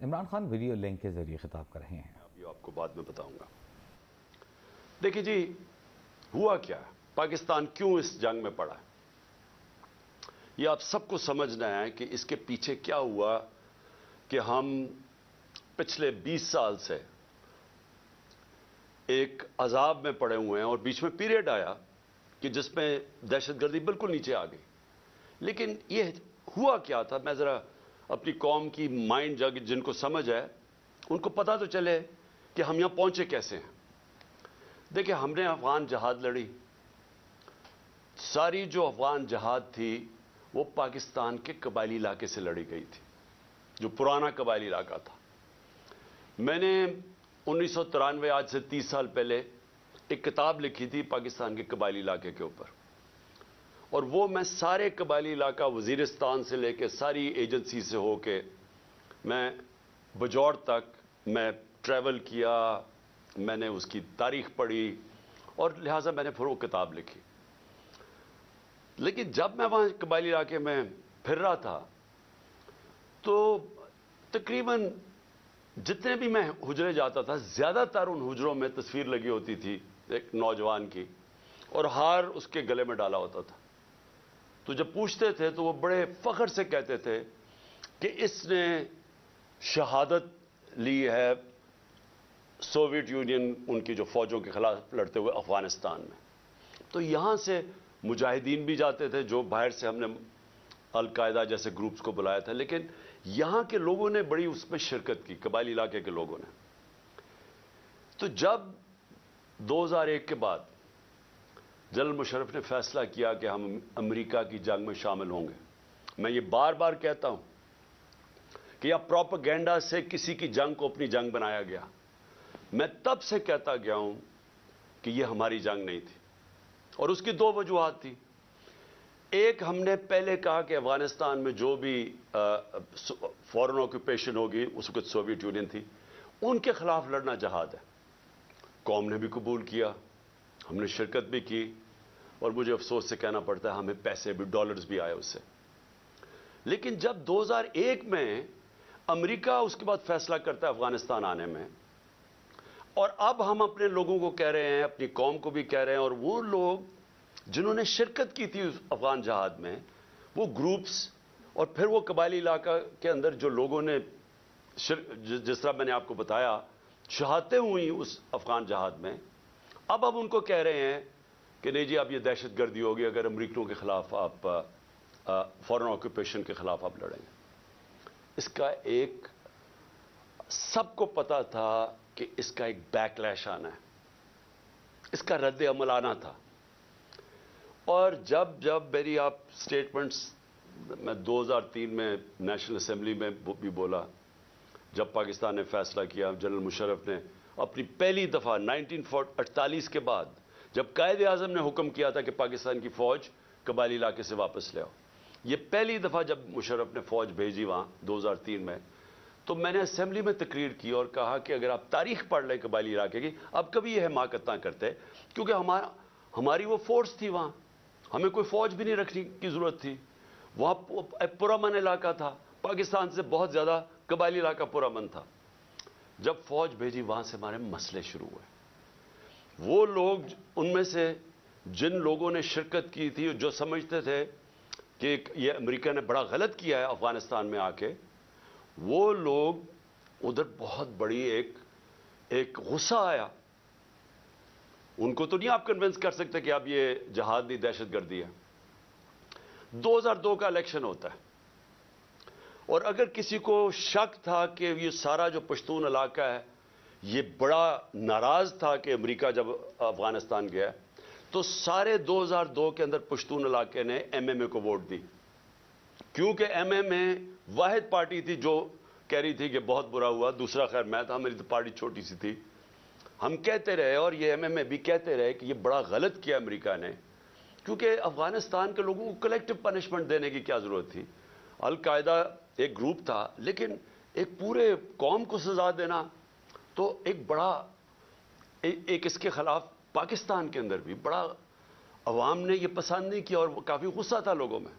Imran Khan video link کے ذریعے خطاب کر رہے ہیں. ابھی آپ کو بعد میں بتاؤں گا. دیکھیے جی، ہوا کیا ہے، پاکستان کیوں اس جنگ میں پڑا ہے، یہ آپ سب کو سمجھنا ہے کہ اس کے پیچھے کیا ہوا کہ ہم پچھلے 20 سال سے ایک عذاب میں پڑے ہوئے ہیں، اور بیچ میں پیریڈ آیا کہ جس میں دہشت گردی بالکل نیچے آ گئی. لیکن یہ ہوا کیا تھا، میں ذرا اپنی قوم کی مائنڈ جن کو سمجھ ہے ان کو پتہ تو چلے کہ ہم یہاں پہنچے کیسے ہیں. دیکھیں، ہم نے افغان جہاد لڑی. ساری جو افغان جہاد تھی وہ پاکستان کے قبائلی علاقے سے لڑی گئی تھی، جو پرانا قبائلی علاقہ تھا. میں نے 1993 آج سے 30 سال پہلے ایک کتاب لکھی تھی پاکستان کے قبائلی علاقے کے اوپر، اور وہ میں سارے قبائلی علاقہ وزیرستان سے لے کے ساری ایجنسی سے ہو کے میں بجوڑ تک میں ٹریول کیا، میں نے اس کی تاریخ پڑھی، اور لہٰذا میں نے پھر وہ کتاب لکھی. لیکن جب میں وہاں قبائلی علاقے میں پھر رہا تھا تو تقریباً جتنے بھی میں حجرے جاتا تھا، زیادہ تر ان حجروں میں تصویر لگی ہوتی تھی ایک نوجوان کی، اور ہار اس کے گلے میں ڈالا ہوتا تھا. تو جب پوچھتے تھے تو وہ بڑے فخر سے کہتے تھے کہ اس نے شہادت لی ہے سوویت یونین ان کی جو فوجوں کے خلاف لڑتے ہوئے افغانستان میں. تو یہاں سے مجاہدین بھی جاتے تھے، جو باہر سے ہم نے القاعدہ جیسے گروپس کو بلایا تھا، لیکن یہاں کے لوگوں نے بڑی اس میں شرکت کی، قبائلی علاقے کے لوگوں نے. تو جب 2001 کے بعد جنرل مشرف نے فیصلہ کیا کہ ہم امریکہ کی جنگ میں شامل ہوں گے، میں یہ بار بار کہتا ہوں کہ یہ پروپیگنڈا سے کسی کی جنگ کو اپنی جنگ بنایا گیا. میں تب سے کہتا گیا ہوں کہ یہ ہماری جنگ نہیں تھی، اور اس کی دو وجوہات تھی. ایک، ہم نے پہلے کہا کہ افغانستان میں جو بھی فورن آکوپیشن ہوگی، اس وقت سوویت یونین تھی، ان کے خلاف لڑنا جہاد ہے. قوم نے بھی قبول کیا، ہم نے شرکت بھی کی، اور مجھے افسوس سے کہنا پڑتا ہے ہمیں پیسے بھی، ڈالرز بھی آئے اس سے. لیکن جب 2001 میں امریکہ اس کے بعد فیصلہ کرتا ہے افغانستان آنے میں، اور اب ہم اپنے لوگوں کو کہہ رہے ہیں، اپنی قوم کو بھی کہہ رہے ہیں، اور وہ لوگ جنہوں نے شرکت کی تھی اس افغان جہاد میں، وہ گروپس اور پھر وہ قبائلی علاقہ کے اندر جو لوگوں نے جس طرح میں نے آپ کو بتایا شہادتیں ہوئی اس افغان جہاد میں، اب ہم ان کو کہہ رہے ہیں کہ نہیں جی اب یہ دہشت گردی ہوگی اگر امریکیوں کے خلاف آپ فورن آکوپیشن کے خلاف آپ لڑیں گے. اس کا ایک سب کو پتا تھا کہ اس کا ایک بیک لیش آنا ہے، اس کا رد عمل آنا تھا. اور جب میری آپ سٹیٹمنٹس میں 2003 میں نیشنل اسمبلی میں بھی بولا، جب پاکستان نے فیصلہ کیا، جنرل مشرف نے اپنی پہلی دفعہ 1948 کے بعد جب قائد اعظم نے حکم کیا تھا کہ پاکستان کی فوج قبائلی علاقے سے واپس لے آؤ، یہ پہلی دفعہ جب مشرف نے فوج بھیجی وہاں 2003 میں، تو میں نے اسمبلی میں تقریر کی اور کہا کہ اگر آپ تاریخ پڑھ لیں قبائلی علاقے کی، اب کبھی یہ حماقت نہ کرتے، کیونکہ ہماری وہ فورس تھی وہاں، ہمیں کوئی فوج بھی نہیں رکھنے کی ضرورت تھی. وہاں پرامن علاقہ تھا، پاکستان سے بہت زیادہ قبائلی علاقہ پرامن تھا. جب فوج بھیجی وہاں سے ہمارے مسئلے شروع ہوئے. وہ لوگ ان میں سے جن لوگوں نے شرکت کی تھی، جو سمجھتے تھے کہ یہ امریکہ نے بڑا غلط کیا ہے افغانستان میں آ کے، وہ لوگ ادھر بہت بڑی ایک غصہ آیا. ان کو تو نہیں آپ کنونس کر سکتے کہ اب یہ جہاد نہیں دہشت گردی ہے. 2002 کا الیکشن ہوتا ہے، اور اگر کسی کو شک تھا کہ یہ سارا جو پشتون علاقہ ہے یہ بڑا ناراض تھا کہ امریکہ جب افغانستان گیا، تو سارے 2002 کے اندر پشتون علاقے نے ایم ایم اے کو ووٹ دی، کیونکہ ایم ایم اے واحد پارٹی تھی جو کہہ رہی تھی کہ بہت برا ہوا. دوسرا خیر میں تھا، میری تو پارٹی چھوٹی سی تھی. ہم کہتے رہے اور یہ ایم ایم اے بھی کہتے رہے کہ یہ بڑا غلط کیا امریکہ نے، کیونکہ افغانستان کے لوگوں کو کلیکٹو پنشمنٹ دینے کی کیا ضرورت تھی. القاعدہ ایک گروپ تھا، لیکن ایک پورے قوم کو سزا دینا تو ایک بڑا ایک اس کے خلاف پاکستان کے اندر بھی بڑا عوام نے یہ پسند نہیں کیا، اور کافی غصہ تھا لوگوں میں،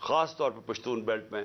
خاص طور پہ پشتون بیلٹ میں.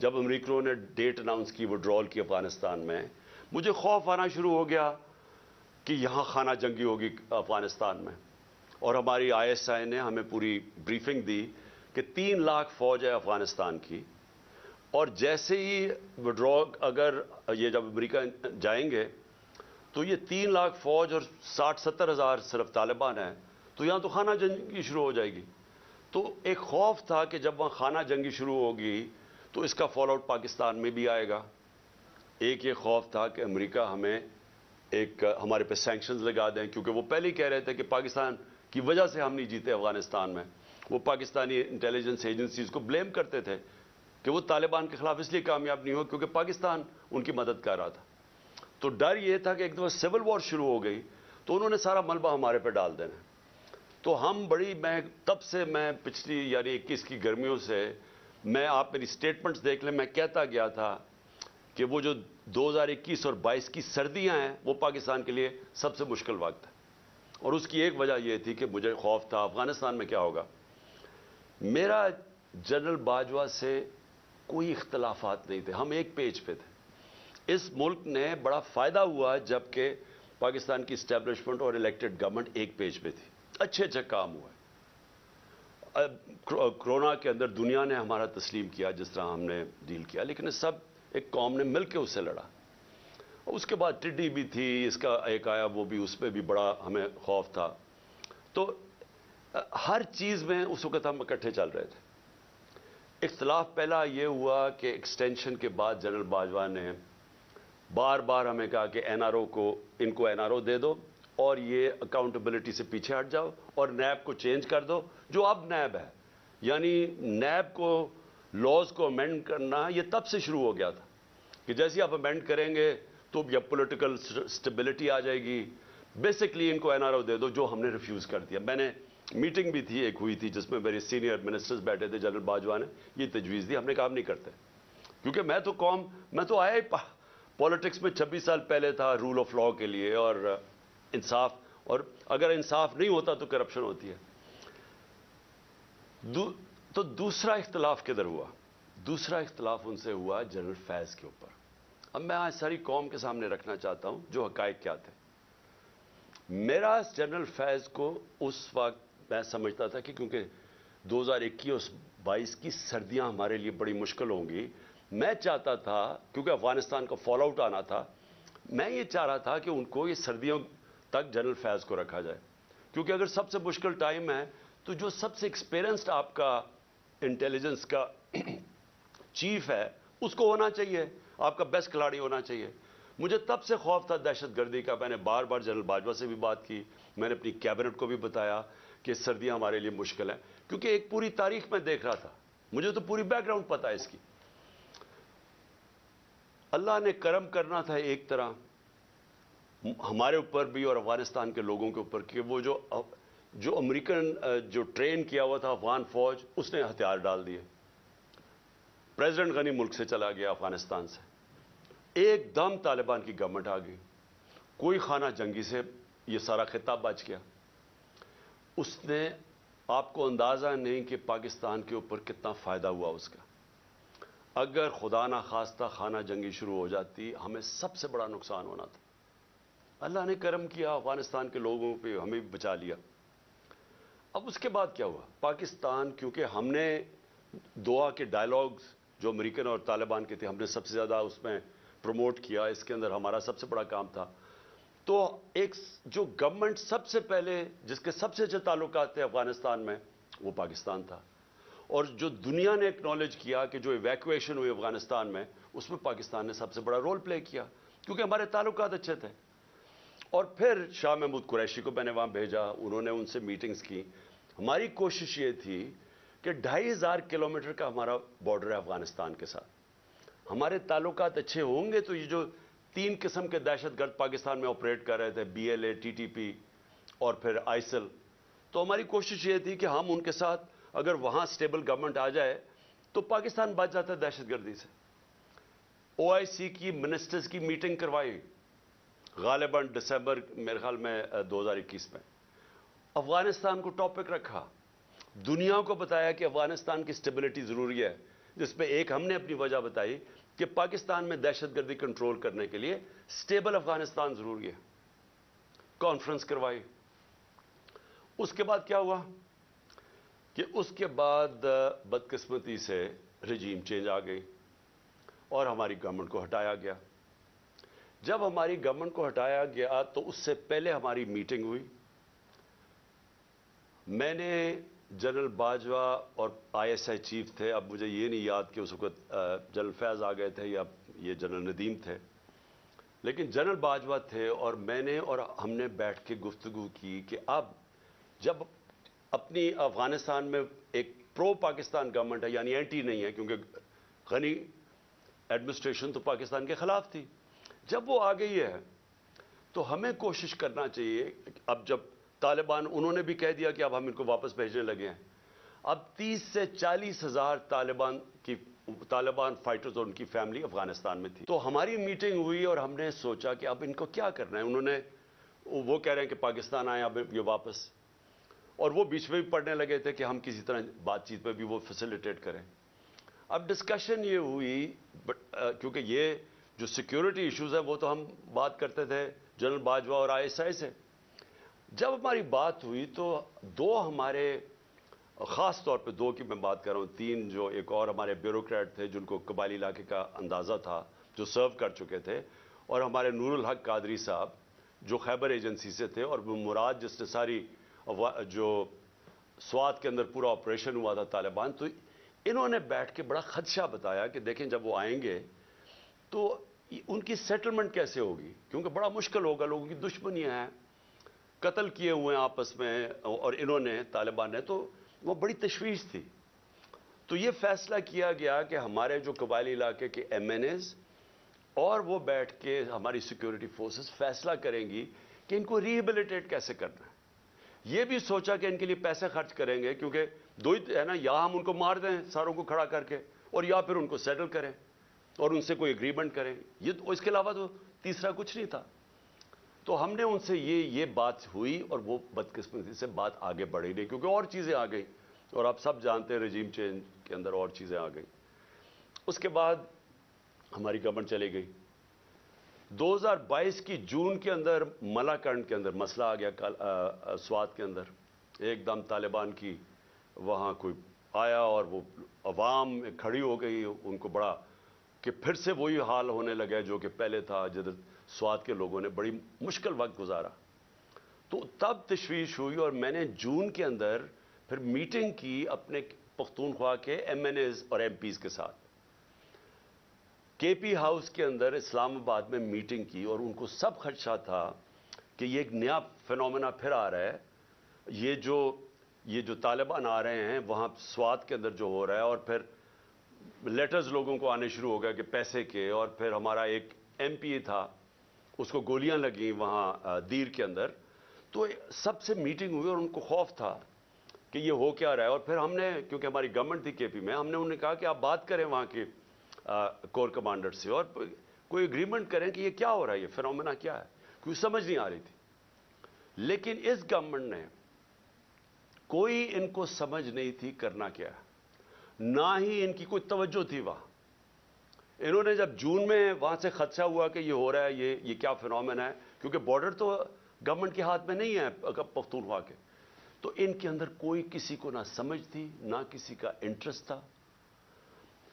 جب امریکہ نے ڈیٹ اناؤنس کی وڈرال کی افغانستان میں، مجھے خوف آنا شروع ہو گیا کہ یہاں خانہ جنگی ہوگی افغانستان میں. اور ہماری ISI نے ہمیں پوری بریفنگ دی کہ 3 لاکھ فوج ہے افغانستان کی، اور جیسے ہی وڈرا اگر یہ جب امریکہ جائیں گے تو یہ 3 لاکھ فوج اور 60-70 ہزار صرف طالبان ہیں، تو یہاں تو خانہ جنگی شروع ہو جائے گی. تو ایک خوف تھا کہ جب وہاں خانہ جنگی شروع ہوگی تو اس کا فال آؤٹ پاکستان میں بھی آئے گا. ایک یہ خوف تھا کہ امریکہ ہمیں ہمارے پہ سینکشنز لگا دیں، کیونکہ وہ پہلے ہی کہہ رہے تھے کہ پاکستان کی وجہ سے ہم نہیں جیتے افغانستان میں. وہ پاکستانی انٹیلیجنس ایجنسیز کو بلیم کرتے تھے کہ وہ طالبان کے خلاف اس لیے کامیاب نہیں ہو کیونکہ پاکستان ان کی مدد کر رہا تھا. تو ڈر یہ تھا کہ ایک دفعہ سول وار شروع ہو گئی تو انہوں نے سارا ملبہ ہمارے پہ ڈال دینا. تو ہم تب سے میں پچھلی یعنی 21 کی گرمیوں سے میں، آپ میری سٹیٹمنٹس دیکھ لیں، میں کہتا گیا تھا کہ وہ جو 2021 اور 22 کی سردیاں ہیں وہ پاکستان کے لیے سب سے مشکل وقت ہے. اور اس کی ایک وجہ یہ تھی کہ مجھے خوف تھا افغانستان میں کیا ہوگا. میرا جنرل باجوہ سے کوئی اختلافات نہیں تھے، ہم ایک پیج پہ تھے. اس ملک نے بڑا فائدہ ہوا جب کہ پاکستان کی اسٹیبلشمنٹ اور الیکٹڈ گورنمنٹ ایک پیج پہ تھی. اچھے کام ہوا. کرونا کے اندر دنیا نے ہمارا تسلیم کیا جس طرح ہم نے ڈیل کیا، لیکن سب ایک قوم نے مل کے اس سے لڑا. اس کے بعد ٹڈی بھی تھی، اس کا ایک آیا وہ بھی، اس پہ بھی بڑا ہمیں خوف تھا. تو ہر چیز میں اس وقت ہم اکٹھے چل رہے تھے. اختلاف پہلا یہ ہوا کہ ایکسٹینشن کے بعد جنرل باجوہ نے بار بار ہمیں کہا کہ ان کو NRO دے دو اور یہ اکاؤنٹیبلٹی سے پیچھے ہٹ جاؤ اور نیب کو چینج کر دو جو اب نیب ہے. یعنی نیب کو لاز کو امینڈ کرنا یہ تب سے شروع ہو گیا تھا کہ جیسے آپ امینڈ کریں گے تو یا پولیٹیکل سٹیبلٹی آ جائے گی. بیسکلی ان کو NRO دے دو، جو ہم نے ریفیوز کر دیا. میں نے میٹنگ بھی تھی ایک ہوئی تھی جس میں میرے سینئر منسٹرز بیٹھے تھے، جنرل باجوہ نے یہ تجویز دی. ہم نے کام نہیں کرتے کیونکہ میں تو آیا ہی پالیٹکس میں 26 سال پہلے تھا رول آف لاء کے لیے اور انصاف، اور اگر انصاف نہیں ہوتا تو کرپشن ہوتی ہے. تو دوسرا اختلاف کدھر ہوا؟ دوسرا اختلاف ان سے ہوا جنرل فیض کے اوپر. اب میں آج ساری قوم کے سامنے رکھنا چاہتا ہوں جو حقائق کیا تھے. میرا جنرل فیض کو اس وقت میں سمجھتا تھا کہ کیونکہ 2021-22 کی سردیاں ہمارے لیے بڑی مشکل ہوں گی، میں چاہتا تھا کیونکہ افغانستان کا فال آؤٹ آنا تھا، میں یہ چاہ رہا تھا کہ ان کو یہ سردیوں تک جنرل فیض کو رکھا جائے. کیونکہ اگر سب سے مشکل ٹائم ہے تو جو سب سے ایکسپیرینسڈ آپ کا انٹیلیجنس کا چیف ہے اس کو ہونا چاہیے، آپ کا بیسٹ کھلاڑی ہونا چاہیے. مجھے تب سے خوف تھا دہشت گردی کا. میں نے بار بار جنرل باجوہ سے بھی بات کی، میں نے اپنی کیبنٹ کو بھی بتایا کہ سردیاں ہمارے لیے مشکل ہیں، کیونکہ ایک پوری تاریخ میں دیکھ رہا تھا، مجھے تو پوری بیک گراؤنڈ پتا ہے اس کی. اللہ نے کرم کرنا تھا ایک طرح ہمارے اوپر بھی اور افغانستان کے لوگوں کے اوپر کہ وہ جو امریکن جو ٹرین کیا ہوا تھا افغان فوج، اس نے ہتھیار ڈال دیے. پریزیڈنٹ غنی ملک سے چلا گیا افغانستان سے، ایک دم طالبان کی گورنمنٹ آ گئی. کوئی خانہ جنگی سے یہ سارا خطہ بچ گیا. اس نے آپ کو اندازہ نہیں کہ پاکستان کے اوپر کتنا فائدہ ہوا اس کا. اگر خدا نہ خواستہ خانہ جنگی شروع ہو جاتی ہمیں سب سے بڑا نقصان ہونا تھا. اللہ نے کرم کیا، افغانستان کے لوگوں پہ ہمیں بچا لیا. اب اس کے بعد کیا ہوا؟ پاکستان کیونکہ ہم نے دعا کے ڈائلاگز جو امریکن اور طالبان کے تھے ہم نے سب سے زیادہ اس میں پروموٹ کیا، اس کے اندر ہمارا سب سے بڑا کام تھا. تو ایک جو گورنمنٹ سب سے پہلے جس کے سب سے اچھے تعلقات تھے افغانستان میں وہ پاکستان تھا. اور جو دنیا نے ایکنالج کیا کہ جو ایویکویشن ہوئی افغانستان میں اس میں پاکستان نے سب سے بڑا رول پلے کیا کیونکہ ہمارے تعلقات اچھے تھے. اور پھر شاہ محمود قریشی کو میں نے وہاں بھیجا، انہوں نے ان سے میٹنگز کی. ہماری کوشش یہ تھی کہ 2500 کلومیٹر کا ہمارا بارڈر ہے افغانستان کے ساتھ. ہمارے تعلقات اچھے ہوں گے تو یہ جو 3 قسم کے دہشت گرد پاکستان میں آپریٹ کر رہے تھے، BLA TTP اور پھر ISIL، تو ہماری کوشش یہ تھی کہ ہم ان کے ساتھ اگر وہاں سٹیبل گورنمنٹ آ جائے تو پاکستان بچ جاتا ہے دہشت گردی سے. OIC کی منسٹرز کی میٹنگ کروائی غالباً دسمبر میرے خیال میں 2021 میں. افغانستان کو ٹاپک رکھا، دنیا کو بتایا کہ افغانستان کی سٹیبلٹی ضروری ہے. جس میں ایک ہم نے اپنی وجہ بتائی کہ پاکستان میں دہشت گردی کنٹرول کرنے کے لیے سٹیبل افغانستان ضروری ہے. کانفرنس کروائی. اس کے بعد کیا ہوا کہ اس کے بعد بدقسمتی سے رجیم چینج آ گئی اور ہماری گورنمنٹ کو ہٹایا گیا. جب ہماری گورنمنٹ کو ہٹایا گیا تو اس سے پہلے ہماری میٹنگ ہوئی. میں نے جنرل باجوہ اور آئی ایس آئی چیف تھے, اب مجھے یہ نہیں یاد کہ اس وقت جنرل فیض آ گئے تھے یا یہ جنرل ندیم تھے, لیکن جنرل باجوہ تھے اور میں نے اور ہم نے بیٹھ کے گفتگو کی کہ اب جب اپنی افغانستان میں ایک پرو پاکستان گورنمنٹ ہے, یعنی اینٹی نہیں ہے, کیونکہ غنی ایڈمنسٹریشن تو پاکستان کے خلاف تھی, جب وہ آ گئی ہے تو ہمیں کوشش کرنا چاہیے. اب جب طالبان, انہوں نے بھی کہہ دیا کہ اب ہم ان کو واپس بھیجنے لگے ہیں, اب 30 سے 40 ہزار طالبان فائٹرز اور ان کی فیملی افغانستان میں تھی. تو ہماری میٹنگ ہوئی اور ہم نے سوچا کہ اب ان کو کیا کرنا ہے. وہ کہہ رہے ہیں کہ پاکستان آئے اب یہ واپس, اور وہ بیچ میں بھی پڑھنے لگے تھے کہ ہم کسی طرح بات چیت پہ بھی وہ فیسیلیٹیٹ کریں. اب ڈسکشن یہ ہوئی, کیونکہ یہ جو سیکیورٹی ایشوز ہیں وہ تو ہم بات کرتے تھے جنرل باجوہ اور آئی ایس آئی سے. جب ہماری بات ہوئی تو دو ہمارے, خاص طور پہ دو کی میں بات کر رہا ہوں, 3 جو ایک اور ہمارے بیوروکریٹ تھے جن کو قبائلی علاقے کا اندازہ تھا, جو سرو کر چکے تھے, اور ہمارے نور الحق قادری صاحب جو خیبر ایجنسی سے تھے, اور وہ مراد جس نے ساری جو سوات کے اندر پورا آپریشن ہوا تھا طالبان. تو انہوں نے بیٹھ کے بڑا خدشہ بتایا کہ دیکھیں جب وہ آئیں گے تو ان کی سیٹلمنٹ کیسے ہوگی, کیونکہ بڑا مشکل ہوگا, لوگوں کی دشمنیاں ہیں, قتل کیے ہوئے ہیں آپس میں, اور انہوں نے طالبان نے, تو وہ بڑی تشویش تھی. تو یہ فیصلہ کیا گیا کہ ہمارے جو قبائلی علاقے کے ایم این ایز اور وہ بیٹھ کے ہماری سیکیورٹی فورسز فیصلہ کریں گی کہ ان کو ریہیبلیٹیٹ کیسے کرنا ہے. یہ بھی سوچا کہ ان کے لیے پیسے خرچ کریں گے, کیونکہ دو ہی ہے نا, یا ہم ان کو مار دیں ساروں کو کھڑا کر کے, اور یا پھر ان کو سیٹل کریں اور ان سے کوئی اگریمنٹ کریں. اس کے علاوہ تو تیسرا کچھ نہیں تھا. تو ہم نے ان سے یہ بات ہوئی, اور وہ بدقسمتی سے بات آگے بڑھی نہیں, کیونکہ اور چیزیں آ گئی, اور آپ سب جانتے ہیں رجیم چینج کے اندر اور چیزیں آ گئیں. اس کے بعد ہماری گورنمنٹ چلی گئی. 2022 کی جون کے اندر ملاکنڈ کے اندر مسئلہ آ گیا سوات کے اندر. ایک دم طالبان کی وہاں کوئی آیا اور وہ عوام کھڑی ہو گئی, ان کو بڑا کہ پھر سے وہی حال ہونے لگا جو کہ پہلے تھا, جدھر سوات کے لوگوں نے بڑی مشکل وقت گزارا. تو تب تشویش ہوئی, اور میں نے جون کے اندر پھر میٹنگ کی اپنے پختونخوا کے ایم این ایز اور ایم پیز کے ساتھ, کے پی ہاؤس کے اندر اسلام آباد میں میٹنگ کی, اور ان کو سب خدشہ تھا کہ یہ ایک نیا فینومینا پھر آ رہا ہے. یہ جو طالبان آ رہے ہیں وہاں سوات کے اندر جو ہو رہا ہے, اور پھر لیٹرز لوگوں کو آنے شروع ہو گیا کہ پیسے کے, اور پھر ہمارا ایک ایم پی تھا اس کو گولیاں لگیں وہاں دیر کے اندر. تو سب سے میٹنگ ہوئی اور ان کو خوف تھا کہ یہ ہو کیا رہا ہے. اور پھر ہم نے, کیونکہ ہماری گورنمنٹ تھی کے پی میں, ہم نے انہیں کہا کہ آپ بات کریں وہاں کے کور کمانڈر سے اور کوئی اگریمنٹ کریں کہ یہ کیا ہو رہا ہے, یہ فینومینا کیا ہے, کیونکہ سمجھ نہیں آ رہی تھی. لیکن اس گورنمنٹ نے کوئی ان کو سمجھ نہیں تھی کرنا کیا ہے, نہ ہی ان کی کوئی توجہ تھی وہاں. انہوں نے جب جون میں وہاں سے خدشہ ہوا کہ یہ ہو رہا ہے, یہ کیا فینومینا ہے, کیونکہ بارڈر تو گورنمنٹ کے ہاتھ میں نہیں ہے پختونخوا کے, تو ان کے اندر کوئی کسی کو نہ سمجھ تھی نہ کسی کا انٹرسٹ تھا.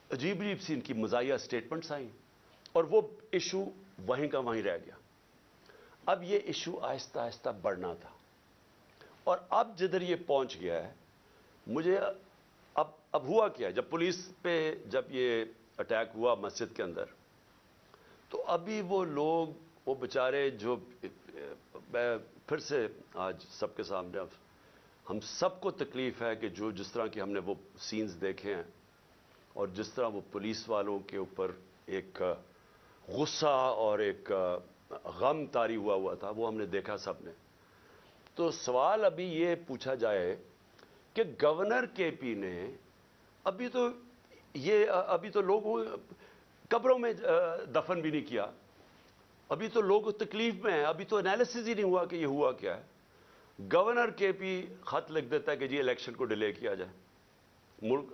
عجیب عجیب سی ان کی مزاحیہ سٹیٹمنٹس آئیں, اور وہ ایشو وہیں کا وہیں رہ گیا. اب یہ ایشو آہستہ آہستہ بڑھنا تھا, اور اب جدھر یہ پہنچ گیا ہے, مجھے اب ہوا کیا, جب پولیس پہ جب یہ اٹیک ہوا مسجد کے اندر, تو ابھی وہ لوگ, وہ بیچارے جو, میں پھر سے آج سب کے سامنے, ہم سب کو تکلیف ہے کہ جس طرح کی ہم نے وہ سینز دیکھے ہیں, اور جس طرح وہ پولیس والوں کے اوپر ایک غصہ اور ایک غم طاری ہوا تھا, وہ ہم نے دیکھا سب نے. تو سوال ابھی یہ پوچھا جائے کہ گورنر کے پی نے ابھی تو لوگوں قبروں میں دفن بھی نہیں کیا, ابھی تو لوگ تکلیف میں ہیں, ابھی تو انالیسس ہی نہیں ہوا کہ یہ ہوا کیا ہے. گورنر کے پی خط لکھ دیتا ہے کہ جی الیکشن کو ڈیلے کیا جائے, ملک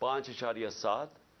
5.7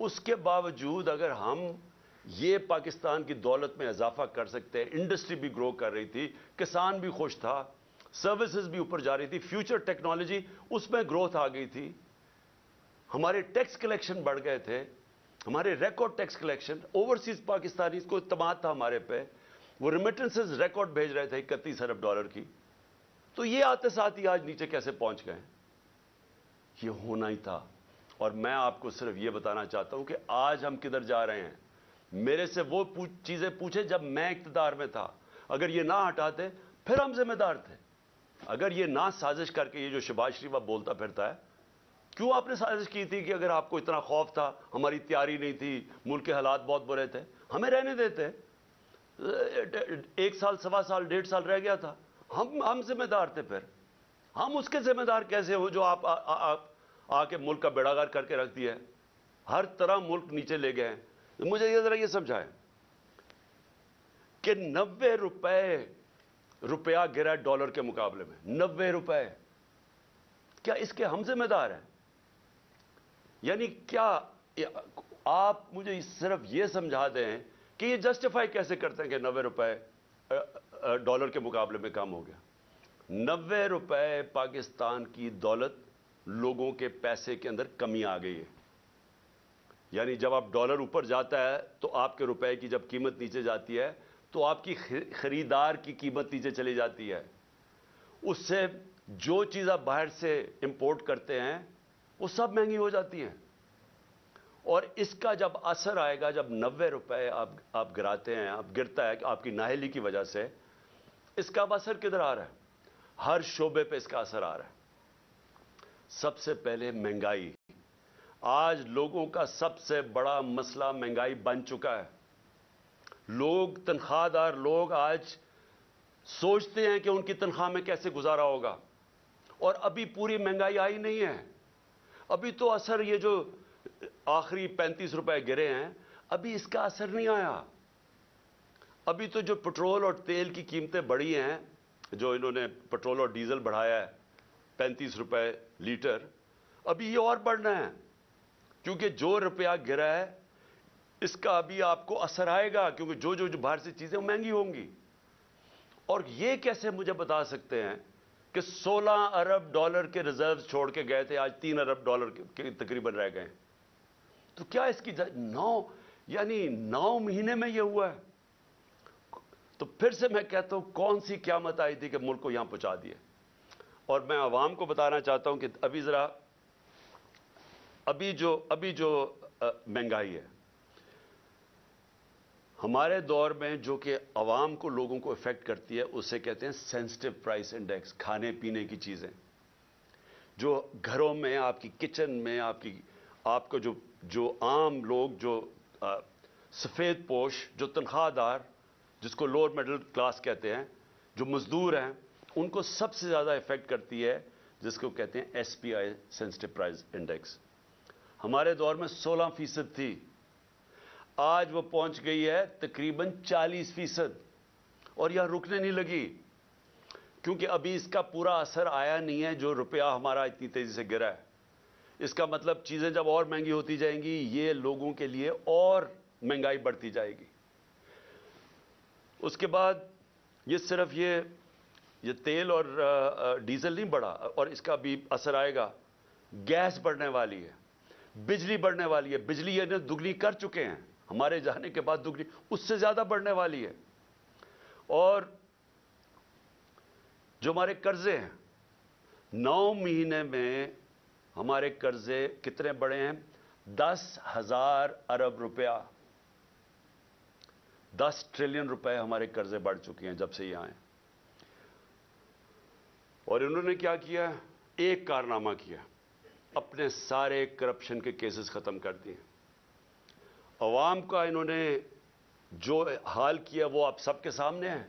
اس کے باوجود اگر ہم یہ پاکستان کی دولت میں اضافہ کر سکتے ہیں، انڈسٹری بھی گرو کر رہی تھی، کسان بھی خوش تھا، سروسز بھی اوپر جا رہی تھی، فیوچر ٹیکنالوجی اس میں گروتھ آ گئی تھی، ہمارے ٹیکس کلیکشن بڑھ گئے تھے، ہمارے record tax collection, overseas Pakistani کو اعتماد تھا ہمارے پہ، وہ ریمیٹنسز ریکارڈ بھیج رہے تھے $31 ارب کی، تو یہ آتے ساتھ ہی آج نیچے کیسے پہنچ گئے؟ یہ ہونا ہی تھا۔ اور میں آپ کو صرف یہ بتانا چاہتا ہوں کہ آج ہم کدھر جا رہے ہیں۔ میرے سے وہ چیزیں پوچھے جب میں اقتدار میں تھا، اگر یہ نہ ہٹاتے پھر ہم ذمہ دار تھے۔ اگر یہ نہ سازش کر کے، یہ جو شہباز شریف اب بولتا پھرتا ہے، کیوں آپ نے سازش کی تھی کہ اگر آپ کو اتنا خوف تھا، ہماری تیاری نہیں تھی، ملک کے حالات بہت برے تھے، ہمیں رہنے دیتے، 1 سال، 1.25 سال، 1.5 سال رہ گیا تھا، ہم ذمہ دار تھے، پھر ہم اس کے ذمہ دار کیسے ہو جو آپ آ کے ملک کا بیڑا غرق کر کے رکھ دیا ہے، ہر طرح ملک نیچے لے گئے ہیں۔ مجھے یہ ذرا یہ سمجھائیں کہ 90 روپیہ گرا ڈالر کے مقابلے میں، 90 روپے، کیا اس کے ہم ذمہ دار ہیں؟ یعنی کیا آپ مجھے صرف یہ سمجھا دیں کہ یہ جسٹیفائی کیسے کرتے ہیں کہ 90 روپے ڈالر کے مقابلے میں کم ہو گیا؟ 90 روپے پاکستان کی دولت، لوگوں کے پیسے کے اندر کمی آ گئی ہے۔ یعنی جب آپ ڈالر اوپر جاتا ہے تو آپ کے روپے کی جب قیمت نیچے جاتی ہے تو آپ کی خریدار کی قیمت نیچے چلی جاتی ہے، اس سے جو چیز آپ باہر سے امپورٹ کرتے ہیں وہ سب مہنگی ہو جاتی ہیں۔ اور اس کا جب اثر آئے گا، جب 90 روپے آپ گراتے ہیں، آپ گرتا ہے آپ کی نااہلی کی وجہ سے، اس کا اب اثر کدھر آ رہا ہے؟ ہر شعبے پہ اس کا اثر آ رہا ہے۔ سب سے پہلے مہنگائی۔ آج لوگوں کا سب سے بڑا مسئلہ مہنگائی بن چکا ہے۔ لوگ، تنخواہ دار لوگ آج سوچتے ہیں کہ ان کی تنخواہ میں کیسے گزارا ہوگا، اور ابھی پوری مہنگائی آئی نہیں ہے۔ ابھی تو اثر، یہ جو آخری 35 روپے گرے ہیں، ابھی اس کا اثر نہیں آیا۔ ابھی تو جو پٹرول اور تیل کی قیمتیں بڑھی ہیں، جو انہوں نے پٹرول اور ڈیزل بڑھایا ہے 35 روپے لیٹر، ابھی یہ اور بڑھنا ہے، کیونکہ جو روپیہ گرا ہے اس کا ابھی آپ کو اثر آئے گا، کیونکہ جو باہر سے چیزیں مہنگی ہوں گی۔ اور یہ کیسے مجھے بتا سکتے ہیں کہ 16 ارب ڈالر کے ریزروز چھوڑ کے گئے تھے، آج 3 ارب ڈالر کے تقریباً رہ گئے؟ تو کیا اس کی 9 مہینے میں یہ ہوا ہے؟ تو پھر سے میں کہتا ہوں، کون سی قیامت آئی تھی کہ ملک کو یہاں پہنچا دیا؟ اور میں عوام کو بتانا چاہتا ہوں کہ ابھی جو مہنگائی ہے ہمارے دور میں، جو کہ عوام کو، لوگوں کو افیکٹ کرتی ہے، اسے کہتے ہیں سینسٹیو پرائس انڈیکس۔ کھانے پینے کی چیزیں جو گھروں میں، آپ کی کچن میں، آپ کو جو عام لوگ، جو سفید پوش، جو تنخواہ دار، جس کو لوور مڈل کلاس کہتے ہیں، جو مزدور ہیں، ان کو سب سے زیادہ افیکٹ کرتی ہے، جس کو کہتے ہیں ایس پی آئی، سینسٹیو پرائس انڈیکس۔ ہمارے دور میں 16% تھی، آج وہ پہنچ گئی ہے تقریباً 40%، اور یہاں رکنے نہیں لگی، کیونکہ ابھی اس کا پورا اثر آیا نہیں ہے جو روپیہ ہمارا اتنی تیزی سے گرا ہے۔ اس کا مطلب چیزیں جب اور مہنگی ہوتی جائیں گی، یہ لوگوں کے لیے اور مہنگائی بڑھتی جائے گی۔ اس کے بعد یہ صرف یہ تیل اور ڈیزل نہیں بڑھا، اور اس کا بھی اثر آئے گا۔ گیس بڑھنے والی ہے، بجلی بڑھنے والی ہے، بجلی یہ دگنی کر چکے ہیں، ہمارے جانے کے بعد دگنی، اس سے زیادہ بڑھنے والی ہے۔ اور جو ہمارے قرضے ہیں، 9 مہینے میں ہمارے قرضے کتنے بڑے ہیں؟ 10,000 ارب روپیہ، 10 ٹریلین روپے ہمارے قرضے بڑھ چکے ہیں جب سے یہ آئے۔ اور انہوں نے کیا کیا؟ ایک کارنامہ کیا، اپنے سارے کرپشن کے کیسز ختم کر دیے۔ عوام کا انہوں نے جو حال کیا وہ آپ سب کے سامنے ہے۔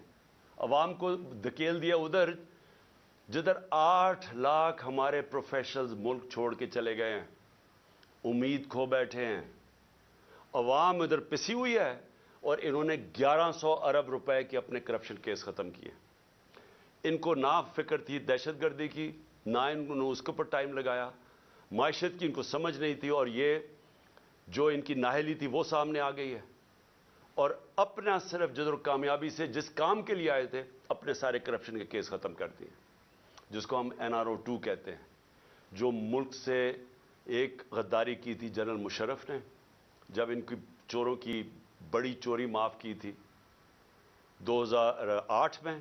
عوام کو دھکیل دیا ادھر جدھر 8 لاکھ ہمارے پروفیشنلز ملک چھوڑ کے چلے گئے ہیں، امید کھو بیٹھے ہیں۔ عوام ادھر پسی ہوئی ہے، اور انہوں نے 1100 ارب روپے کے اپنے کرپشن کیس ختم کیے۔ ان کو نہ فکر تھی دہشت گردی کی، نہ انہوں نے اس کے اوپر ٹائم لگایا، معیشت کی ان کو سمجھ نہیں تھی، اور یہ جو ان کی نااہلی تھی وہ سامنے آ گئی ہے، اور اپنا صرف جدر کامیابی سے جس کام کے لیے آئے تھے اپنے سارے کرپشن کے کیس ختم کر دیے، جس کو ہم NRO 2 کہتے ہیں، جو ملک سے ایک غداری کی تھی جنرل مشرف نے جب ان کی چوروں کی بڑی چوری معاف کی تھی 2008 میں،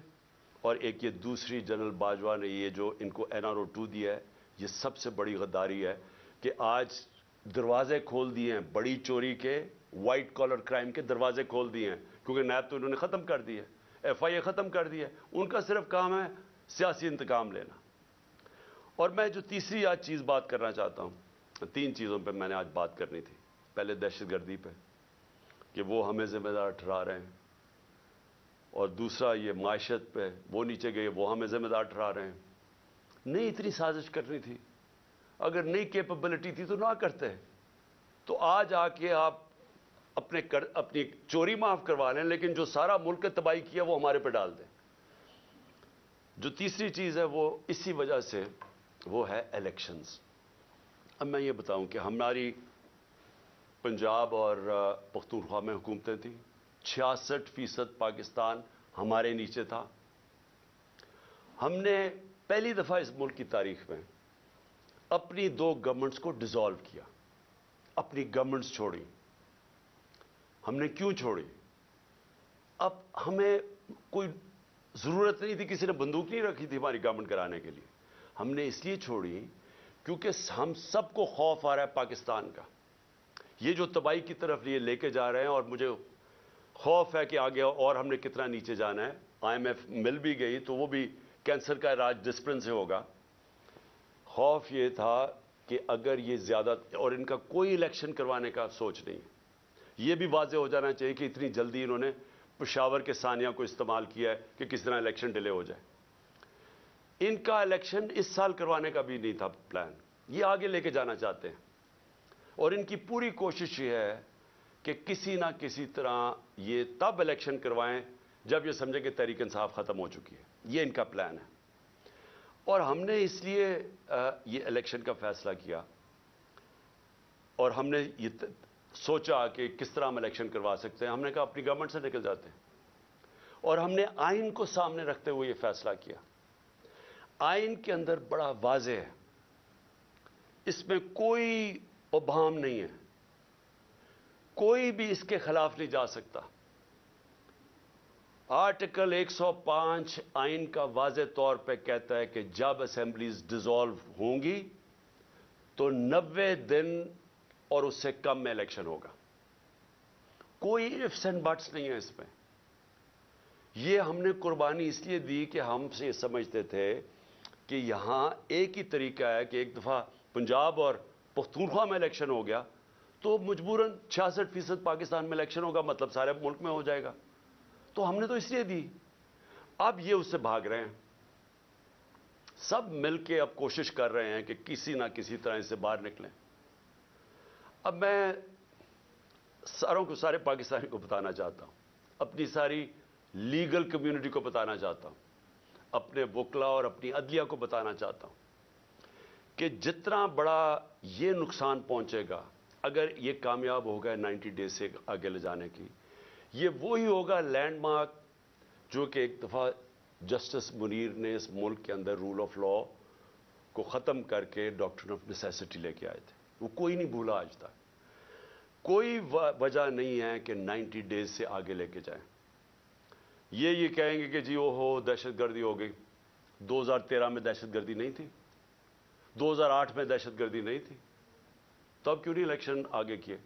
اور ایک یہ دوسری جنرل باجوہ نے یہ جو ان کو NRO 2 دیا ہے، یہ سب سے بڑی غداری ہے کہ آج دروازے کھول دیے ہیں بڑی چوری کے، وائٹ کالر کرائم کے دروازے کھول دیے ہیں، کیونکہ نیب تو انہوں نے ختم کر دی ہے، FIA ختم کر دی ہے، ان کا صرف کام ہے سیاسی انتقام لینا۔ اور میں جو تیسری آج چیز بات کرنا چاہتا ہوں، 3 چیزوں پہ میں نے آج بات کرنی تھی۔ پہلے دہشت گردی پہ کہ وہ ہمیں ذمہ دار ٹھہرا رہے ہیں، اور دوسرا یہ معیشت پہ وہ نیچے گئے وہ ہمیں ذمہ دار ٹھہرا رہے ہیں۔ نہیں اتنی سازش کرنی تھی، اگر نئی کیپبلٹی تھی تو نہ کرتے، تو آج آ کے آپ اپنی چوری معاف کروا لیں، لیکن جو سارا ملک تباہی کیا وہ ہمارے پہ ڈال دیں۔ جو تیسری چیز ہے وہ اسی وجہ سے وہ ہے الیکشنز۔ اب میں یہ بتاؤں کہ ہماری پنجاب اور پختونخوا میں حکومتیں تھیں، 66% پاکستان ہمارے نیچے تھا۔ ہم نے پہلی دفعہ اس ملک کی تاریخ میں اپنی 2 گورنمنٹس کو ڈیزالو کیا، اپنی گورنمنٹس چھوڑی۔ ہم نے کیوں چھوڑی؟ اب ہمیں کوئی ضرورت نہیں تھی، کسی نے بندوق نہیں رکھی تھی ہماری گورنمنٹ کرانے کے لیے۔ ہم نے اس لیے چھوڑی کیونکہ ہم سب کو خوف آ رہا ہے پاکستان کا، یہ جو تباہی کی طرف یہ لے کے جا رہے ہیں، اور مجھے خوف ہے کہ آگے اور ہم نے کتنا نیچے جانا ہے۔ IMF مل بھی گئی تو وہ بھی کینسر کا علاج ڈسپلن سے ہوگا۔ خوف یہ تھا کہ اگر یہ زیادہ، اور ان کا کوئی الیکشن کروانے کا سوچ نہیں، یہ بھی واضح ہو جانا چاہیے کہ اتنی جلدی انہوں نے پشاور کے ثانیہ کو استعمال کیا ہے کہ کس طرح الیکشن ڈیلے ہو جائے۔ ان کا الیکشن اس سال کروانے کا بھی نہیں تھا پلان، یہ آگے لے کے جانا چاہتے ہیں، اور ان کی پوری کوشش یہ ہے کہ کسی نہ کسی طرح یہ تب الیکشن کروائیں جب یہ سمجھیں کہ تحریک انصاف ختم ہو چکی ہے، یہ ان کا پلان ہے۔ اور ہم نے اس لیے یہ الیکشن کا فیصلہ کیا، اور ہم نے یہ سوچا کہ کس طرح ہم الیکشن کروا سکتے ہیں۔ ہم نے کہا اپنی گورنمنٹ سے نکل جاتے ہیں، اور ہم نے آئین کو سامنے رکھتے ہوئے یہ فیصلہ کیا۔ آئین کے اندر بڑا واضح ہے، اس میں کوئی ابہام نہیں ہے، کوئی بھی اس کے خلاف نہیں جا سکتا۔ آرٹیکل 105 آئین کا واضح طور پہ کہتا ہے کہ جب اسمبلیز ڈیزالو ہوں گی تو 90 دن اور اس سے کم میں الیکشن ہوگا۔ کوئی ifs اینڈ بٹس نہیں ہے اس میں۔ یہ ہم نے قربانی اس لیے دی کہ ہم سے یہ سمجھتے تھے کہ یہاں ایک ہی طریقہ ہے کہ ایک دفعہ پنجاب اور پختونخوا میں الیکشن ہو گیا تو مجبوراً 66% پاکستان میں الیکشن ہوگا، مطلب سارے ملک میں ہو جائے گا۔ تو ہم نے تو اس لیے دی۔ اب یہ اس سے بھاگ رہے ہیں، سب مل کے اب کوشش کر رہے ہیں کہ کسی نہ کسی طرح اس سے باہر نکلیں۔ اب میں سارے پاکستانی کو بتانا چاہتا ہوں، اپنی ساری لیگل کمیونٹی کو بتانا چاہتا ہوں، اپنے وکلا اور اپنی عدلیہ کو بتانا چاہتا ہوں کہ جتنا بڑا یہ نقصان پہنچے گا اگر یہ کامیاب ہو گئے 90 ڈیز سے آگے لے جانے کی، یہ وہی ہوگا لینڈ مارک جو کہ ایک دفعہ جسٹس منیر نے اس ملک کے اندر رول آف لا کو ختم کر کے ڈاکٹرن آف نیسیسٹی لے کے آئے تھے۔ وہ کوئی نہیں بھولا آج تک۔ کوئی وجہ نہیں ہے کہ 90 ڈیز سے آگے لے کے جائیں۔ یہ کہیں گے کہ جی دہشت گردی ہو گئی۔ 2013 میں دہشت گردی نہیں تھی، 2008 میں دہشت گردی نہیں تھی، تب کیوں نہیں الیکشن آگے کیے؟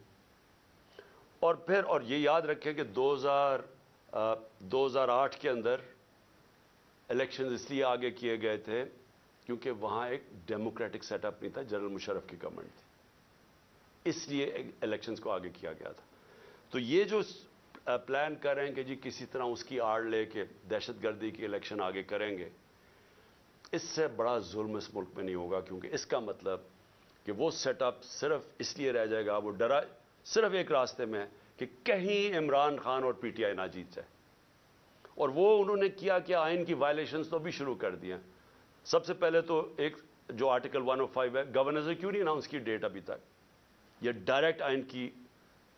اور یہ یاد رکھیں کہ 2008 کے اندر الیکشن اس لیے آگے کیے گئے تھے کیونکہ وہاں ایک ڈیموکریٹک سیٹ اپ نہیں تھا، جنرل مشرف کی گورنمنٹ تھی، اس لیے الیکشنز کو آگے کیا گیا تھا۔ تو یہ جو پلان کر رہے ہیں کہ جی کسی طرح اس کی آڑ لے کے دہشت گردی کی الیکشن آگے کریں گے، اس سے بڑا ظلم اس ملک میں نہیں ہوگا، کیونکہ اس کا مطلب کہ وہ سیٹ اپ صرف اس لیے رہ جائے گا، وہ ڈرا صرف ایک راستے میں ہے کہ کہیں عمران خان اور PTI نہ جیت جائے۔ اور وہ انہوں نے کیا کہ آئین کی وائلیشنز تو بھی شروع کر دی ہیں۔ سب سے پہلے تو ایک جو آرٹیکل 105 ہے، گورنر نے کیوں نہیں اناؤنس کی ڈیٹ ابھی تک؟ یہ ڈائریکٹ آئین کی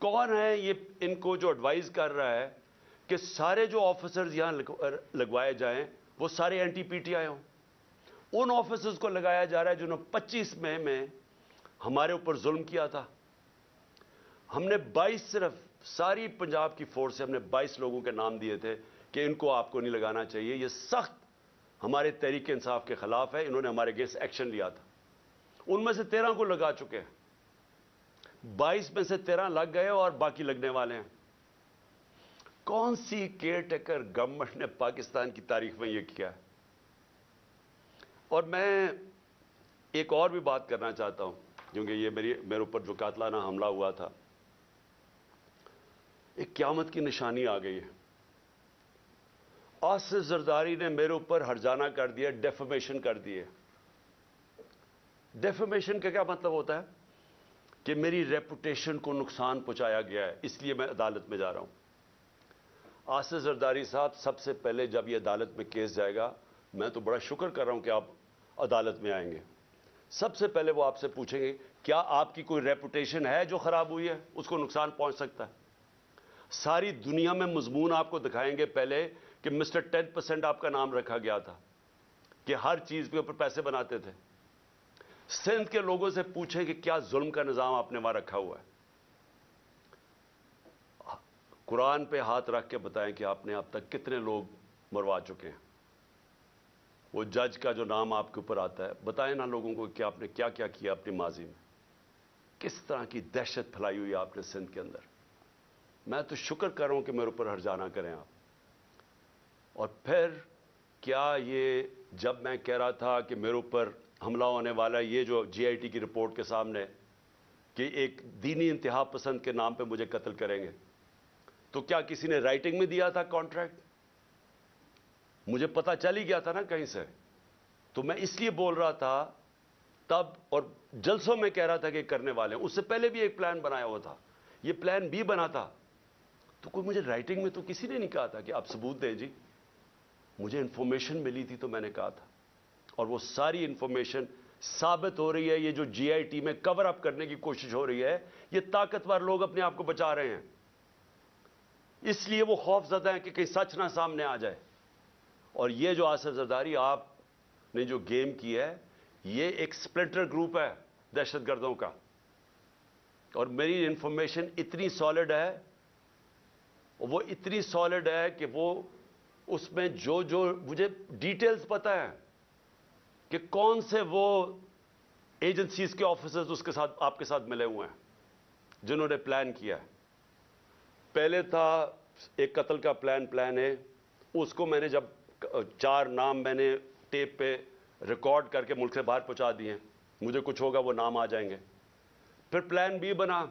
کون ہے یہ ان کو جو ایڈوائز کر رہا ہے کہ سارے جو آفیسرز یہاں لگوائے جائیں وہ سارے اینٹی پی ٹی آئی ہوں؟ ان آفیسرز کو لگایا جا رہا ہے جنہوں نے 25 مئی میں ہمارے اوپر ظلم کیا تھا. ہم نے 22 صرف ساری پنجاب کی فورس سے ہم نے 22 لوگوں کے نام دیے تھے کہ ان کو آپ کو نہیں لگانا چاہیے. یہ سخت ہمارے تحریک انصاف کے خلاف ہے. انہوں نے ہمارے اگینسٹ ایکشن لیا تھا. ان میں سے 13 کو لگا چکے ہیں. 22 میں سے 13 لگ گئے اور باقی لگنے والے ہیں. کون سی کیئر ٹیکر گورنمنٹ نے پاکستان کی تاریخ میں یہ کیا ہے؟ اور میں ایک اور بھی بات کرنا چاہتا ہوں کیونکہ یہ میرے اوپر جو قاتلانہ حملہ ہوا تھا ایک قیامت کی نشانی آ گئی ہے. آصف زرداری نے میرے اوپر ہرجانہ کر دیا, ڈیفیمیشن کر دیے. ڈیفیمیشن کا کیا مطلب ہوتا ہے؟ کہ میری ریپوٹیشن کو نقصان پہنچایا گیا ہے, اس لیے میں عدالت میں جا رہا ہوں. آصف زرداری صاحب, سب سے پہلے جب یہ عدالت میں کیس جائے گا, میں تو بڑا شکر کر رہا ہوں کہ آپ عدالت میں آئیں گے. سب سے پہلے وہ آپ سے پوچھیں گے کیا آپ کی کوئی ریپوٹیشن ہے جو خراب ہوئی ہے, اس کو نقصان پہنچ سکتا ہے. ساری دنیا میں مضمون آپ کو دکھائیں گے پہلے کہ مسٹر 10% آپ کا نام رکھا گیا تھا, کہ ہر چیز کے اوپر پیسے بناتے تھے. سندھ کے لوگوں سے پوچھیں کہ کیا ظلم کا نظام آپ نے وہاں رکھا ہوا ہے. قرآن پہ ہاتھ رکھ کے بتائیں کہ آپ نے اب تک کتنے لوگ مروا چکے ہیں. وہ جج کا جو نام آپ کے اوپر آتا ہے, بتائیں نا لوگوں کو کہ آپ نے کیا کیا کیا اپنی ماضی میں, کس طرح کی دہشت پھیلائی ہوئی آپ نے سندھ کے اندر. میں تو شکر کر رہا ہوں کہ میرے اوپر ہرجانہ کریں آپ. اور پھر کیا یہ جب میں کہہ رہا تھا کہ میرے اوپر حملہ ہونے والا ہے, یہ جو جی آئی ٹی کی رپورٹ کے سامنے کہ ایک دینی انتہا پسند کے نام پہ مجھے قتل کریں گے, تو کیا کسی نے رائٹنگ میں دیا تھا کانٹریکٹ؟ مجھے پتہ چل ہی گیا تھا نا کہیں سے. تو میں اس لیے بول رہا تھا تب, اور جلسوں میں کہہ رہا تھا کہ کرنے والے ہیں. اس سے پہلے بھی ایک پلان بنایا ہوا تھا, یہ پلان بھی بنا تھا. تو کوئی مجھے رائٹنگ میں تو کسی نے نہیں کہا تھا کہ آپ ثبوت دیں. جی مجھے انفارمیشن ملی تھی تو میں نے کہا تھا, اور وہ ساری انفارمیشن ثابت ہو رہی ہے. یہ جو جی آئی ٹی میں کور اپ کرنے کی کوشش ہو رہی ہے, یہ طاقتور لوگ اپنے آپ کو بچا رہے ہیں, اس لیے وہ خوف زدہ ہیں کہ کہیں سچ نہ سامنے آ جائے. اور یہ جو آصف زرداری آپ نے جو گیم کی ہے, یہ ایک سپلنٹر گروپ ہے دہشت گردوں کا. اور میری انفارمیشن اتنی سالڈ ہے, وہ اتنی سالڈ ہے کہ وہ اس میں جو مجھے ڈیٹیلز پتہ ہے کہ کون سے وہ ایجنسیز کے آفیسرز اس کے ساتھ آپ کے ساتھ ملے ہوئے ہیں جنہوں نے پلان کیا ہے. پہلے تھا ایک قتل کا پلان ہے, اس کو میں نے جب 4 نام میں نے ٹیپ پہ ریکارڈ کر کے ملک سے باہر پہنچا دیے, مجھے کچھ ہوگا وہ نام آ جائیں گے. پھر پلان بی بنا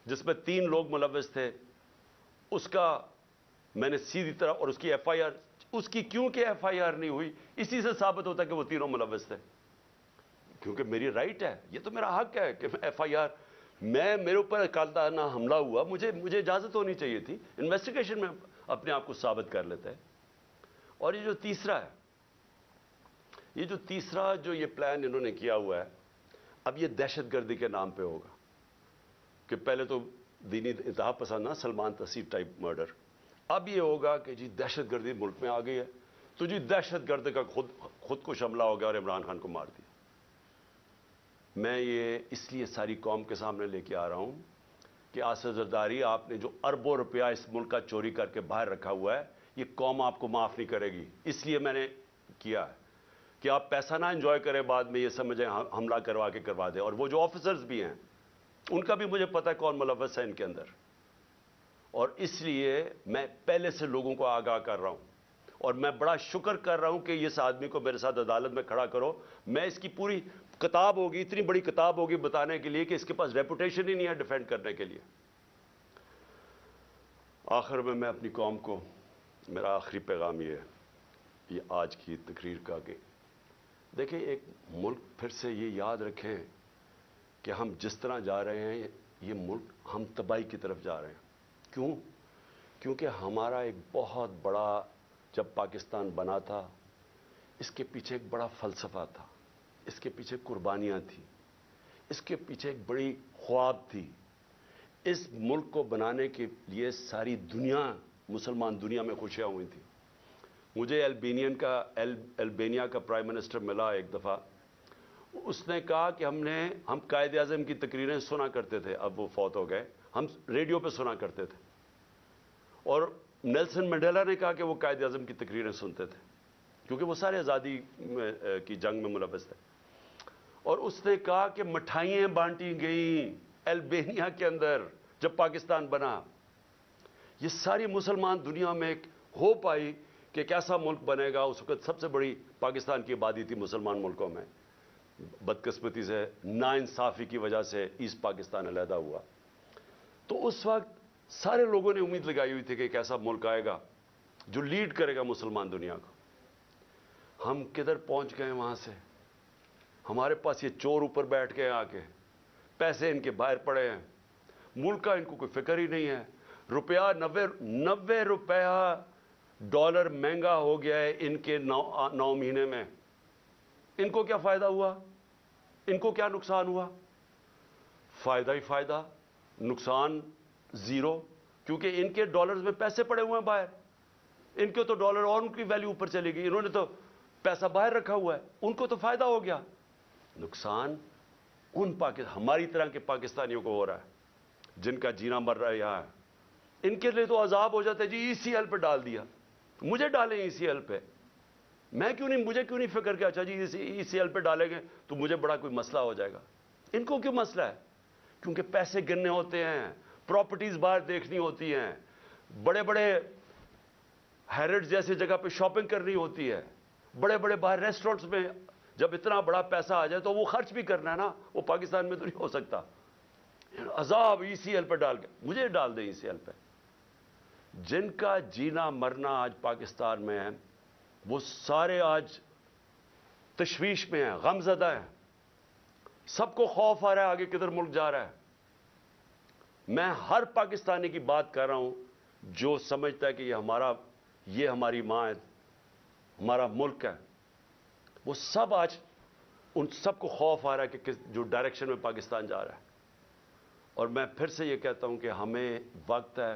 جس میں 3 لوگ ملوث تھے, اس کا میں نے سیدھی طرح, اور اس کی ایف آئی آر, اس کی کیونکہ ایف آئی آر نہیں ہوئی, اسی سے ثابت ہوتا ہے کہ وہ تینوں ملوث تھے. کیونکہ میری رائٹ ہے, یہ تو میرا حق ہے کہ ایف آئی آر, میرے اوپر قاتلانہ حملہ ہوا, مجھے اجازت ہونی چاہیے تھی. انویسٹیگیشن میں اپنے آپ کو ثابت کر لیتا ہے. اور یہ جو تیسرا جو یہ پلان انہوں نے کیا ہوا ہے, اب یہ دہشت گردی کے نام پہ ہوگا کہ پہلے تو دینی انتہا پسند نا, سلمان تسیر ٹائپ مرڈر. اب یہ ہوگا کہ جی دہشت گردی ملک میں آ گئی ہے, تو جی دہشت گرد کا خود کش حملہ ہو گیا اور عمران خان کو مار دیا. میں یہ اس لیے ساری قوم کے سامنے لے کے آ رہا ہوں کہ آصف زرداری, آپ نے جو اربوں روپیہ اس ملک کا چوری کر کے باہر رکھا ہوا ہے, یہ قوم آپ کو معاف نہیں کرے گی. اس لیے میں نے کیا ہے کہ آپ پیسہ نہ انجوائے کریں, بعد میں یہ سمجھیں حملہ کروا دیں. اور وہ جو آفیسرز بھی ہیں ان کا بھی مجھے پتہ ہے کون ملوث ہے ان کے اندر, اور اس لیے میں پہلے سے لوگوں کو آگاہ کر رہا ہوں. اور میں بڑا شکر کر رہا ہوں کہ اس آدمی کو میرے ساتھ عدالت میں کھڑا کرو. میں اس کی پوری کتاب ہوگی, اتنی بڑی کتاب ہوگی بتانے کے لیے کہ اس کے پاس ریپوٹیشن ہی نہیں ہے ڈیفینڈ کرنے کے لیے. آخر میں میں اپنی قوم کو میرا آخری پیغام یہ آج کی تقریر کا کہ دیکھیں, ایک ملک پھر سے یہ یاد رکھیں کہ ہم جس طرح جا رہے ہیں, یہ ملک ہم تباہی کی طرف جا رہے ہیں. کیوں؟ کیونکہ ہمارا ایک بہت بڑا, جب پاکستان بنا تھا, اس کے پیچھے ایک بڑا فلسفہ تھا, اس کے پیچھے قربانیاں تھیں, اس کے پیچھے ایک بڑی خواب تھی, اس ملک کو بنانے کے لیے ساری دنیا، مسلمان دنیا میں خوشیاں ہوئی تھیں. مجھے البینیا کا پرائم منسٹر ملا ایک دفعہ. اس نے کہا کہ ہم قائد اعظم کی تقریریں سنا کرتے تھے، اب وہ فوت ہو گئے، ہم ریڈیو پہ سنا کرتے تھے. اور نیلسن منڈیلا نے کہا کہ وہ قائد اعظم کی تقریریں سنتے تھے کیونکہ وہ سارے آزادی کی جنگ میں ملوث تھے. اور اس نے کہا کہ مٹھائیاں بانٹی گئیں البینیا کے اندر جب پاکستان بنا. یہ ساری مسلمان دنیا میں ایک ہوپ آئی کہ ایک ایسا ملک بنے گا. اس وقت سب سے بڑی پاکستان کی آبادی تھی مسلمان ملکوں میں. بدقسمتی سے ناانصافی کی وجہ سے ایسٹ پاکستان علیحدہ ہوا. تو اس وقت سارے لوگوں نے امید لگائی ہوئی تھی کہ ایک ایسا ملک آئے گا جو لیڈ کرے گا مسلمان دنیا کو. ہم کدھر پہنچ گئے وہاں سے؟ ہمارے پاس یہ چور اوپر بیٹھ کے آ کے پیسے ان کے باہر پڑے ہیں. ملک کا ان کو کوئی فکر ہی نہیں ہے. روپیہ 90 روپیہ ڈالر مہنگا ہو گیا ہے ان کے 9 مہینے میں. ان کو کیا فائدہ ہوا؟ ان کو کیا نقصان ہوا؟ فائدہ ہی فائدہ، نقصان زیرو. کیونکہ ان کے ڈالرز میں پیسے پڑے ہوئے ہیں باہر. ان کے تو ڈالر اور ان کی ویلیو اوپر چلی گئی. انہوں نے تو پیسہ باہر رکھا ہوا ہے، ان کو تو فائدہ ہو گیا. نقصان ہماری طرح کے پاکستانیوں کو ہو رہا ہے جن کا جینا مر رہا ہے یہاں. ان کے لیے تو عذاب ہو جاتا ہے. جی ECL پہ ڈال دیا، مجھے ڈالیں ECL پہ. مجھے کیوں نہیں فکر کہ اچھا جی ECL پہ ڈالیں گے تو مجھے بڑا کوئی مسئلہ ہو جائے گا. ان کو کیوں مسئلہ ہے؟ کیونکہ پیسے گننے ہوتے ہیں، پراپرٹیز باہر دیکھنی ہوتی ہیں، بڑے بڑے ہیرڈ جیسی جگہ پہ شاپنگ کرنی ہوتی ہے، بڑے بڑے باہر ریسٹورنٹس میں. جب اتنا بڑا پیسہ آ جائے تو وہ خرچ بھی کرنا ہے نا. وہ پاکستان میں تو نہیں ہو سکتا. عذاب ECL پہ ڈال کے مجھے ڈال دیں ECL پہ. جن کا جینا مرنا آج پاکستان میں ہے وہ سارے آج تشویش میں ہیں، غم زدہ ہیں. سب کو خوف آ رہا ہے آگے کدھر ملک جا رہا ہے. میں ہر پاکستانی کی بات کر رہا ہوں جو سمجھتا ہے کہ یہ ہماری ماں ہے، ہمارا ملک ہے. وہ سب آج ان سب کو خوف آ رہا ہے کہ جو ڈائریکشن میں پاکستان جا رہا ہے. اور میں پھر سے یہ کہتا ہوں کہ ہمیں وقت ہے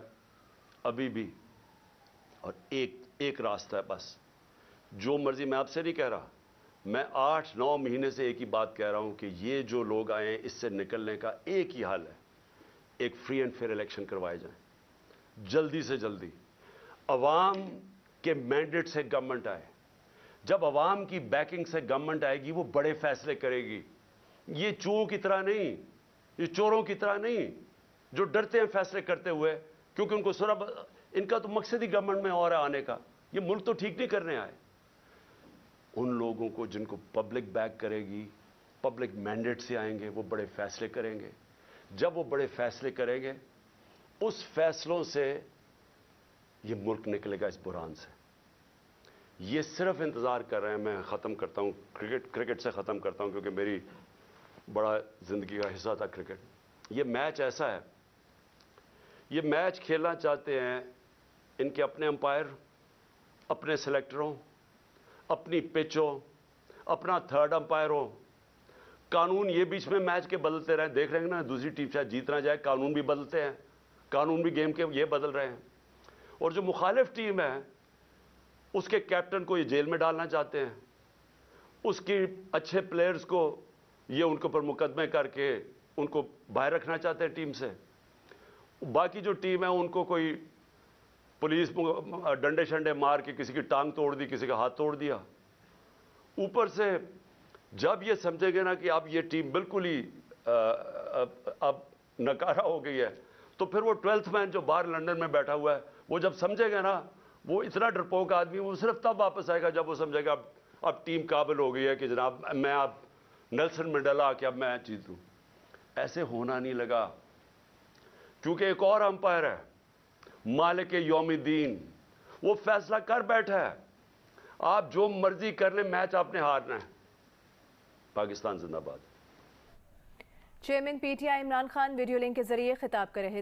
ابھی بھی، اور ایک راستہ ہے بس. جو مرضی، میں آپ سے نہیں کہہ رہا، میں 8-9 مہینے سے ایک ہی بات کہہ رہا ہوں کہ یہ جو لوگ آئے ہیں اس سے نکلنے کا ایک ہی حل ہے. ایک فری اینڈ فیئر الیکشن کروائے جائیں جلدی سے جلدی. عوام کے مینڈیٹ سے گورنمنٹ آئے. جب عوام کی بیکنگ سے گورنمنٹ آئے گی وہ بڑے فیصلے کرے گی. یہ چوروں کی طرح نہیں، یہ چوروں کی طرح نہیں جو ڈرتے ہیں فیصلے کرتے ہوئے کیونکہ ان کو ان کا تو مقصد ہی گورنمنٹ میں اور ہے آنے کا. یہ ملک تو ٹھیک نہیں کرنے آئے. ان لوگوں کو جن کو پبلک بیک کرے گی، پبلک مینڈیٹ سے آئیں گے، وہ بڑے فیصلے کریں گے. جب وہ بڑے فیصلے کریں گے اس فیصلوں سے یہ ملک نکلے گا اس بحران سے. یہ صرف انتظار کر رہے ہیں. میں ختم کرتا ہوں، کرکٹ سے ختم کرتا ہوں کیونکہ میری بڑا زندگی کا حصہ تھا کرکٹ. یہ میچ ایسا ہے، یہ میچ کھیلنا چاہتے ہیں ان کے اپنے امپائر، اپنے سلیکٹروں، اپنی پچ ہو، اپنا تھرڈ امپائر ہو. قانون یہ بیچ میں میچ کے بدلتے رہے. دیکھ رہے ہیں نا دوسری ٹیم شاید جیت نہ جائے، قانون بھی بدلتے ہیں، قانون بھی گیم کے یہ بدل رہے ہیں. اور جو مخالف ٹیم ہے اس کے کیپٹن کو یہ جیل میں ڈالنا چاہتے ہیں، اس کی اچھے پلیئرز کو یہ ان کے اوپر مقدمے کر کے ان کو باہر رکھنا چاہتے ہیں ٹیم سے. باقی جو ٹیم ہے ان کو کوئی پولیس ڈنڈے شنڈے مار کے کسی کی ٹانگ توڑ دی، کسی کا ہاتھ توڑ دیا. اوپر سے جب یہ سمجھے گے نا کہ اب یہ ٹیم بالکل ہی اب نکارہ ہو گئی ہے تو پھر وہ 12th مین جو باہر لندن میں بیٹھا ہوا ہے وہ جب سمجھے گا نا، وہ اتنا ڈرپوک آدمی، وہ صرف تب واپس آئے گا جب وہ سمجھے گا اب ٹیم قابل ہو گئی ہے کہ جناب میں اب نیلسن منڈیلا کہ اب میں جیتوں. ایسے ہونا نہیں لگا کیونکہ ایک اور امپائر ہے مالک یوم الدین، وہ فیصلہ کر بیٹھا ہے. آپ جو مرضی کر لیں، میچ آپ نے ہارنا ہے. پاکستان زندہ باد. Chairman PTI Imran Khan video link کے ذریعے خطاب کر رہے تھے.